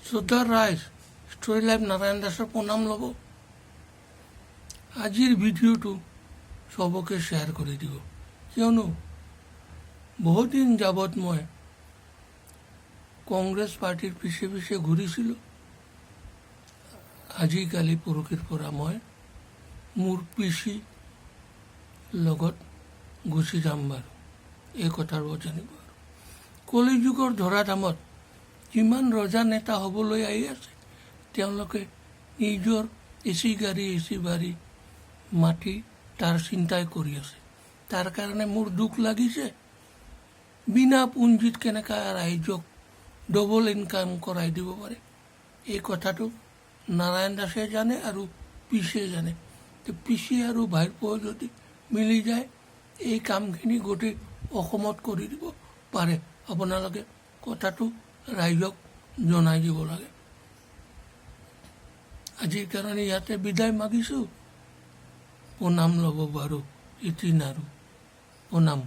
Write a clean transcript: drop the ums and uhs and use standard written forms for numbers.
শ্ৰদ্ধা ৰাইজ story live Narayan দাসৰ প্ৰণাম ল'ব। আজিৰ ভিডিঅ'টো চবকে শ্বেয়াৰ কৰি দিব, কিয়নো বহুত দিন যাবত মই কংগ্ৰেছ পাৰ্টিৰ পিছে পিছে ঘূৰিছিলোঁ। আজিকালি পৰহিৰ পৰা মই মোৰ পিচি লগত গুচি যাম বাৰু, এই কথাবোৰ জানিব। কলি যুগৰ ধৰাধামত যিমান ৰজা নেতা হ'বলৈ আহি আছে, তেওঁলোকে নিজৰ এচি গাড়ী এচি বাৰী মাটি তাৰ চিন্তাই কৰি আছে। তাৰ কাৰণে মোৰ দুখ লাগিছে। বিনা পুঞ্জিত কেনেকৈ ৰাইজক ডবল ইনকাম কৰাই দিব পাৰে, এই কথাটো নাৰায়ণ দাসে জানে আৰু পিছে জানে। পিছে আৰু ভাইপো যদি মিলি যায় এই কামখিনি গোটেই অসমত কৰি দিব পাৰে। আপোনালোকে কথাটো ৰাইজক জনাই দিব লাগে। আজিৰ কাৰণে ইয়াতে বিদায় মাগিছোঁ। প্ৰণাম ল'ব বাৰু, ইতি নাৰু প্ৰণাম।